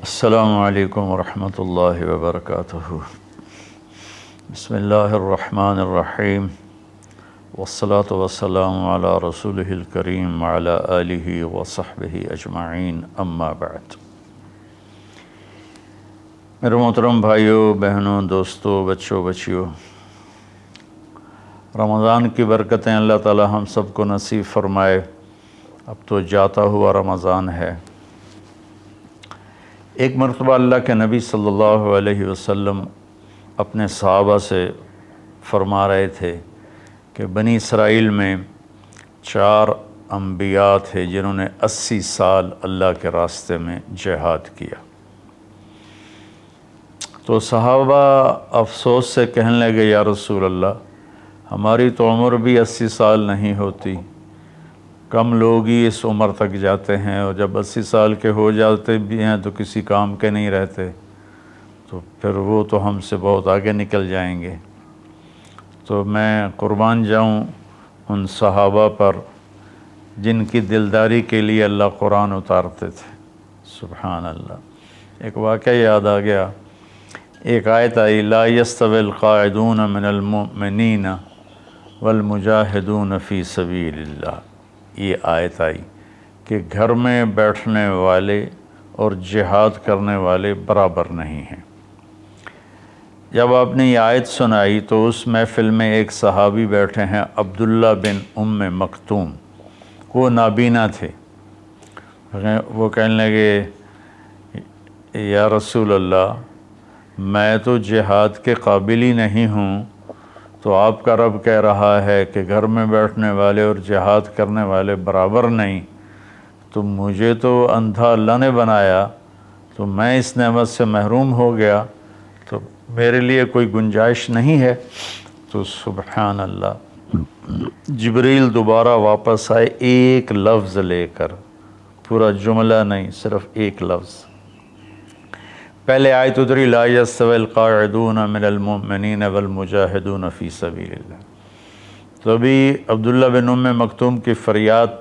السلام علیکم ورحمۃ اللہ وبرکاتہ۔ بسم اللہ الرحمن الرحیم، والصلاة والسلام علی رسولہ الکریم وعلی آلہ وصحبہ اجمعین، اما بعد۔ میرے محترم بھائیوں، بہنوں، دوستوں، بچوں، بچیوں، رمضان کی برکتیں اللہ تعالی ہم سب کو نصیب فرمائے۔ اب تو جاتا ہوا رمضان ہے۔ ایک مرتبہ اللہ کے نبی صلی اللہ علیہ وسلم اپنے صحابہ سے فرما رہے تھے کہ بنی اسرائیل میں 4 انبیاء تھے جنہوں نے 80 سال اللہ کے راستے میں جہاد کیا۔ تو صحابہ افسوس سے کہنے لگے، یا رسول اللہ، ہماری تو عمر بھی 80 سال نہیں ہوتی، کم لوگ ہی اس عمر تک جاتے ہیں، اور جب 80 سال کے ہو جاتے بھی ہیں تو کسی کام کے نہیں رہتے، تو پھر وہ تو ہم سے بہت آگے نکل جائیں گے۔ تو میں قربان جاؤں ان صحابہ پر جن کی دلداری کے لیے اللہ قرآن اتارتے تھے۔ سبحان اللہ۔ ایک واقعہ یاد آ گیا، ایک آیت آئی، لا یستوی القاعدون من المؤمنین والمجاہدون فی سبیل اللہ۔ یہ آیت آئی کہ گھر میں بیٹھنے والے اور جہاد کرنے والے برابر نہیں ہیں۔ جب آپ نے یہ آیت سنائی تو اس محفل میں ایک صحابی بیٹھے ہیں، عبداللہ بن ام مکتوم، وہ نابینا تھے۔ وہ کہنے لگے، یا رسول اللہ، میں تو جہاد کے قابل ہی نہیں ہوں، تو آپ کا رب کہہ رہا ہے کہ گھر میں بیٹھنے والے اور جہاد کرنے والے برابر نہیں، تو مجھے تو اندھا اللہ نے بنایا، تو میں اس نعمت سے محروم ہو گیا، تو میرے لیے کوئی گنجائش نہیں ہے۔ تو سبحان اللہ، جبریل دوبارہ واپس آئے ایک لفظ لے کر، پورا جملہ نہیں، صرف ایک لفظ۔ پہلے آیت اتری، لا یستوی القاعدون من المؤمنین والمجاہدون فی سبیل اللہ۔ تو ابھی عبداللہ بن ام مکتوم کی فریاد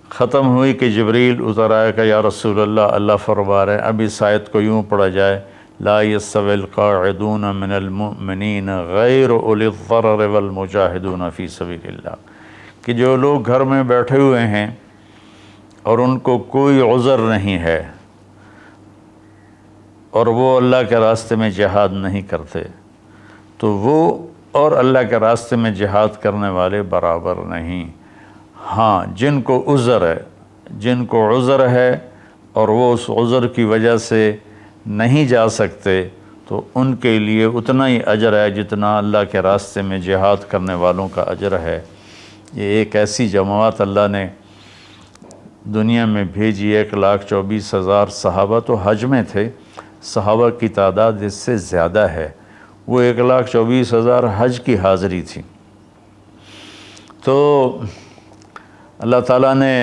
ختم ہوئی کہ جبریل اتر آیا کہ یا رسول اللہ، اللہ فرما رہے ہیں، اب اس آیت کو یوں پڑھا جائے، لا یستوی القاعدون من المؤمنین غیر اولی الضرر والمجاہدون فی سبیل اللہ، کہ جو لوگ گھر میں بیٹھے ہوئے ہیں اور ان کو کوئی عذر نہیں ہے اور وہ اللہ کے راستے میں جہاد نہیں کرتے، تو وہ اور اللہ کے راستے میں جہاد کرنے والے برابر نہیں۔ ہاں، جن کو عذر ہے اور وہ اس عذر کی وجہ سے نہیں جا سکتے، تو ان کے لیے اتنا ہی اجر ہے جتنا اللہ کے راستے میں جہاد کرنے والوں کا اجر ہے۔ یہ ایک ایسی جماعت اللہ نے دنیا میں بھیجی، 1,24,000 صحابہ تو حج میں تھے، صحابہ کی تعداد اس سے زیادہ ہے، وہ 1,24,000 حج کی حاضری تھی۔ تو اللہ تعالیٰ نے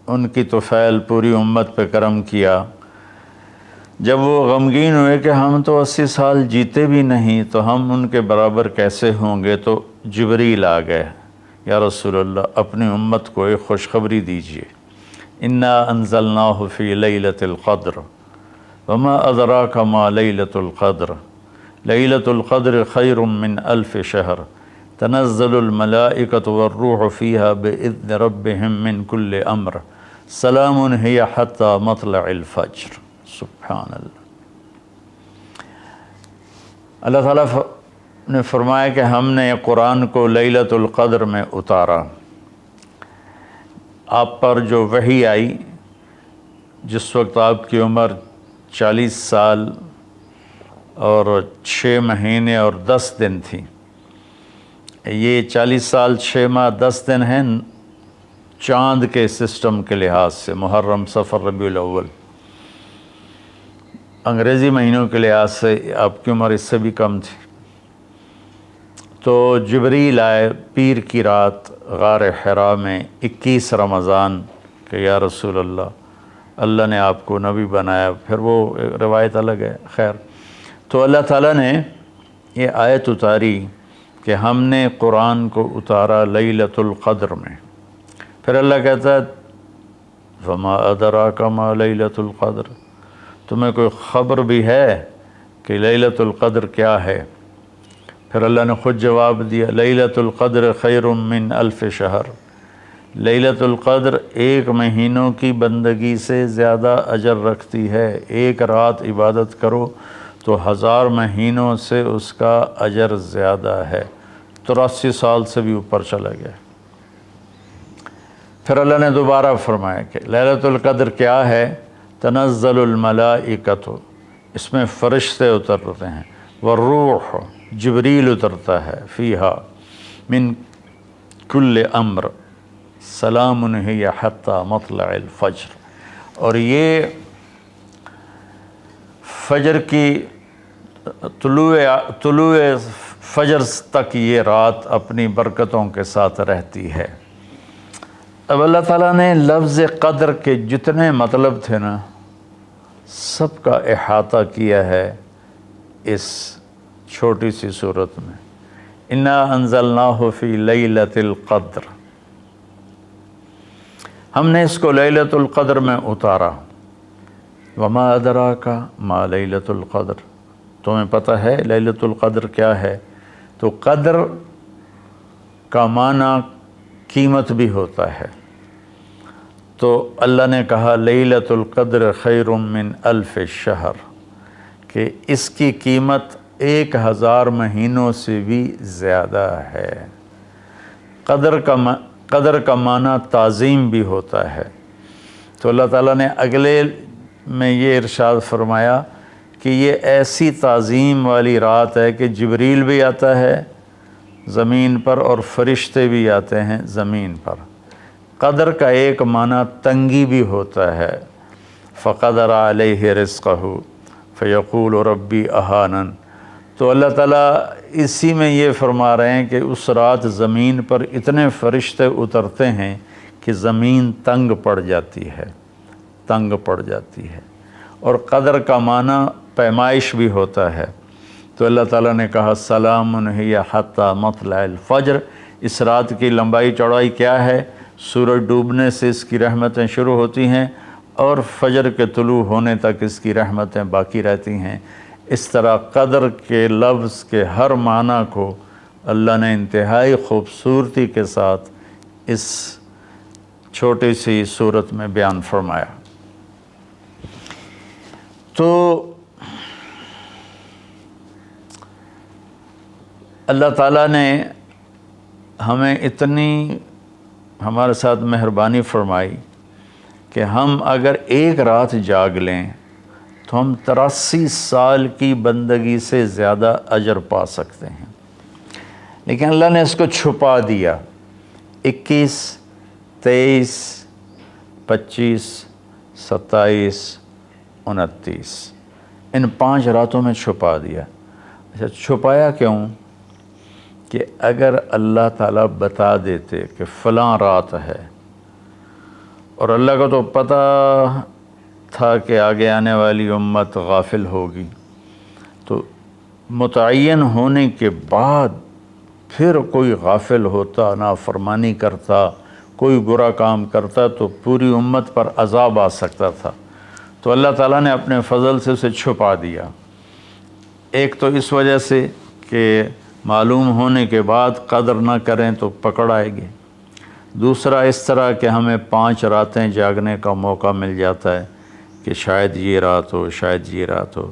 ان کی طفیل پوری امت پہ کرم کیا۔ جب وہ غمگین ہوئے کہ ہم تو 80 سال جیتے بھی نہیں، تو ہم ان کے برابر کیسے ہوں گے، تو جبریل آ گئے، یا رسول اللہ، اپنی امت کو ایک خوشخبری دیجیے، انا انزلناہ فی لیلۃ القدر وما ادراک ما لیلۃ القدر لیلۃ القدر خیر من 1000 شہر تنزل الملائکۃ والروح فیہا بإذن ربہم من کل امر سلام ہی حتی مطلع الفجر۔ سبحان اللہ۔ اللہ تعالیٰ نے فرمایا کہ ہم نے قرآن کو لیلۃ القدر میں اتارا۔ آپ پر جو وحی آئی، جس وقت آپ کی عمر 40 سال اور 6 مہینے اور 10 دن تھی۔ یہ 40 سال 6 ماہ 10 دن ہیں چاند کے سسٹم کے لحاظ سے، محرم، صفر، ربیع الاول۔ انگریزی مہینوں کے لحاظ سے آپ کی عمر اس سے بھی کم تھی۔ تو جبریل آئے پیر کی رات غار حرا میں 21 رمضان کہ یا رسول اللہ، اللہ نے آپ کو نبی بنایا۔ پھر وہ روایت الگ ہے، خیر۔ تو اللہ تعالیٰ نے یہ آیت اتاری کہ ہم نے قرآن کو اتارا لیلۃ القدر میں۔ پھر اللہ کہتا ہے وما ادراک ما لیلۃ القدر، تمہیں کوئی خبر بھی ہے کہ لیلۃ القدر کیا ہے؟ پھر اللہ نے خود جواب دیا لیلۃ القدر خیر من الف شہر، لیلۃ القدر 1 مہینوں کی بندگی سے زیادہ اجر رکھتی ہے۔ ایک رات عبادت کرو تو 1000 مہینوں سے اس کا اجر زیادہ ہے، 83 سال سے بھی اوپر چلا گیا۔ پھر اللہ نے دوبارہ فرمایا کہ لیلۃ القدر کیا ہے؟ تنزل الملائکۃ، اس میں فرشتے اترتے ہیں، والروح، جبریل اترتا ہے، فیہا من کل امر سلام ہی حتی مطلع الفجر، اور یہ فجر کی طلوع فجر تک یہ رات اپنی برکتوں کے ساتھ رہتی ہے۔ اب اللہ تعالیٰ نے لفظ قدر کے جتنے مطلب تھے نا، سب کا احاطہ کیا ہے اس چھوٹی سی صورت میں۔ انا انزلناہ فی لیلۃ القدر، ہم نے اس کو لیلۃ القدر میں اتارا۔ وما ادراک ما لیلۃ القدر، تمہیں پتہ ہے لیلۃ القدر کیا ہے؟ تو قدر کا معنی قیمت بھی ہوتا ہے، تو اللہ نے کہا لیلۃ القدر خیر من الف شہر، کہ اس کی قیمت 1000 مہینوں سے بھی زیادہ ہے۔ قدر کا معنی تعظیم بھی ہوتا ہے، تو اللہ تعالیٰ نے اگلے میں یہ ارشاد فرمایا کہ یہ ایسی تعظیم والی رات ہے کہ جبریل بھی آتا ہے زمین پر اور فرشتے بھی آتے ہیں زمین پر۔ قدر کا ایک معنی تنگی بھی ہوتا ہے، فقدر علیہ رزقہ فیقول ربی اہانن، تو اللہ تعالیٰ اسی میں یہ فرما رہے ہیں کہ اس رات زمین پر اتنے فرشتے اترتے ہیں کہ زمین تنگ پڑ جاتی ہے، تنگ پڑ جاتی ہے۔ اور قدر کا معنی پیمائش بھی ہوتا ہے، تو اللہ تعالیٰ نے کہا سلام ہی حتی مطلع الفجر، اس رات کی لمبائی چوڑائی کیا ہے؟ سورج ڈوبنے سے اس کی رحمتیں شروع ہوتی ہیں اور فجر کے طلوع ہونے تک اس کی رحمتیں باقی رہتی ہیں۔ اس طرح قدر کے لفظ کے ہر معنی کو اللہ نے انتہائی خوبصورتی کے ساتھ اس چھوٹی سی صورت میں بیان فرمایا۔ تو اللہ تعالیٰ نے ہمیں اتنی ہمارے ساتھ مہربانی فرمائی کہ ہم اگر ایک رات جاگ لیں تو ہم 83 سال کی بندگی سے زیادہ اجر پا سکتے ہیں، لیکن اللہ نے اس کو چھپا دیا۔ 21، 23، 25، 27، 29 ان 5 راتوں میں چھپا دیا۔ اچھا، چھپایا کیوں؟ کہ اگر اللہ تعالیٰ بتا دیتے کہ فلاں رات ہے، اور اللہ کو تو پتہ تھا کہ آگے آنے والی امت غافل ہوگی، تو متعین ہونے کے بعد پھر کوئی غافل ہوتا، نافرمانی کرتا، کوئی برا کام کرتا تو پوری امت پر عذاب آ سکتا تھا، تو اللہ تعالیٰ نے اپنے فضل سے اسے چھپا دیا۔ ایک تو اس وجہ سے کہ معلوم ہونے کے بعد قدر نہ کریں تو پکڑ آئے گی، دوسرا اس طرح کہ ہمیں 5 راتیں جاگنے کا موقع مل جاتا ہے کہ شاید یہ رات ہو، شاید یہ رات ہو۔